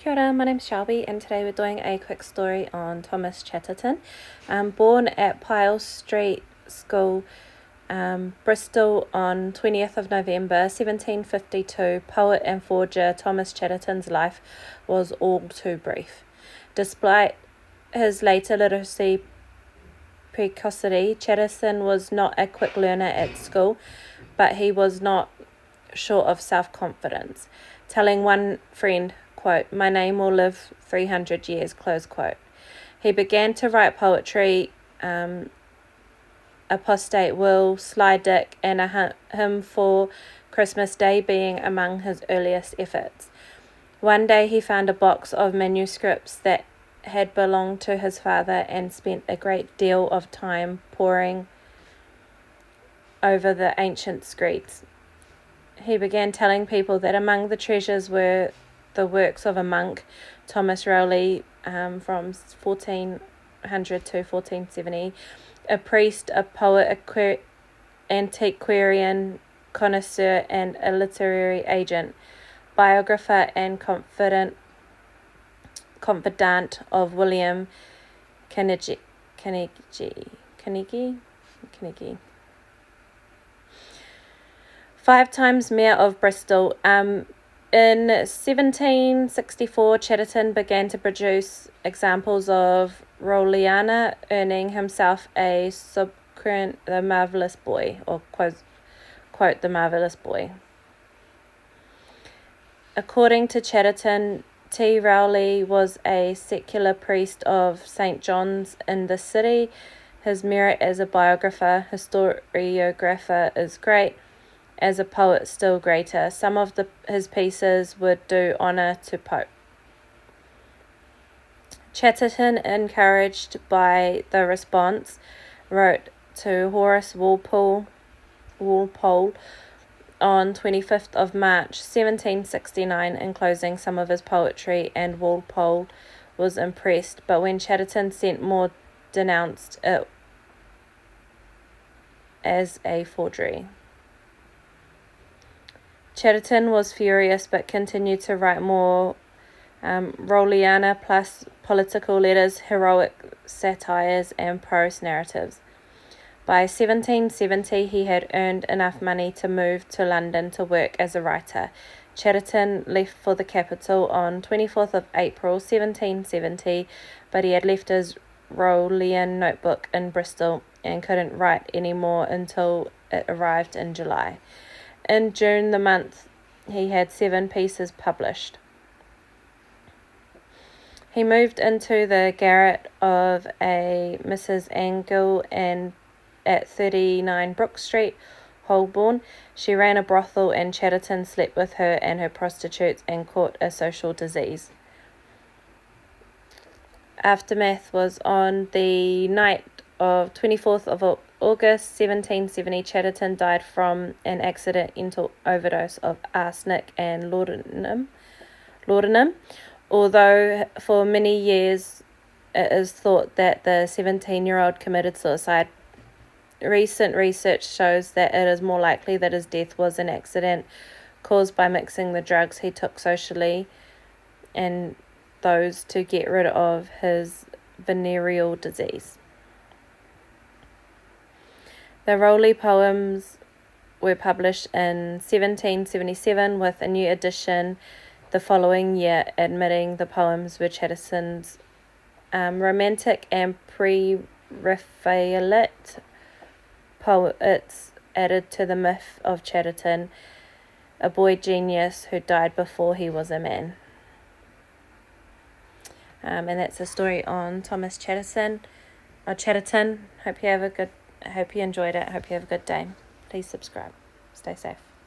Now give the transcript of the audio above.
Kia ora, my name's Shelby and today we're doing a quick story on Thomas Chatterton. Born at Pyle Street School, Bristol on 20th of November 1752, poet and forger Thomas Chatterton's life was all too brief. Despite his later literacy precocity, Chatterton was not a quick learner at school, but he was not short of self-confidence, telling one friend, quote, "My name will live 300 years, close quote." He began to write poetry, Apostate Will, Sly Dick, and a hymn for Christmas Day being among his earliest efforts. One day he found a box of manuscripts that had belonged to his father and spent a great deal of time poring over the ancient screeds. He began telling people that among the treasures were the works of a monk, Thomas Rowley, from 1400 to 1470, a priest, a poet, antiquarian, connoisseur, and a literary agent, biographer and confidant of William Carnegie. 5 times Mayor of Bristol. In 1764, Chatterton began to produce examples of Rowleyana, earning himself a sobriquet, the Marvellous Boy, or quote, the Marvellous Boy. According to Chatterton, T. Rowley was a secular priest of St. John's in the city. His merit as a biographer, historiographer is great, as a poet still greater. Some of his pieces would do honour to Pope. Chatterton, encouraged by the response, wrote to Horace Walpole on 25th of March 1769, enclosing some of his poetry, and Walpole was impressed, but when Chatterton sent more, denounced it as a forgery. Chatterton was furious but continued to write more Rowleyana plus political letters, heroic satires, and prose narratives. By 1770, he had earned enough money to move to London to work as a writer. Chatterton left for the capital on 24th of April 1770, but he had left his Rowleyan notebook in Bristol and couldn't write any more until it arrived in July. In June the month, he had 7 pieces published. He moved into the garret of a Mrs. Angle at 39 Brook Street, Holborn. She ran a brothel and Chatterton slept with her and her prostitutes and caught a social disease. Aftermath was on the night of 24th of August 1770, Chatterton died from an accidental overdose of arsenic and laudanum, although for many years it is thought that the 17-year-old committed suicide. Recent research shows that it is more likely that his death was an accident caused by mixing the drugs he took socially and those to get rid of his venereal disease. The Rowley poems were published in 1777 with a new edition the following year, admitting the poems were Chatterton's romantic and pre-Raphaelite poets added to the myth of Chatterton, a boy genius who died before he was a man. And that's a story on Thomas Chatterton. Hope you enjoyed it. Hope you have a good day. Please subscribe. Stay safe.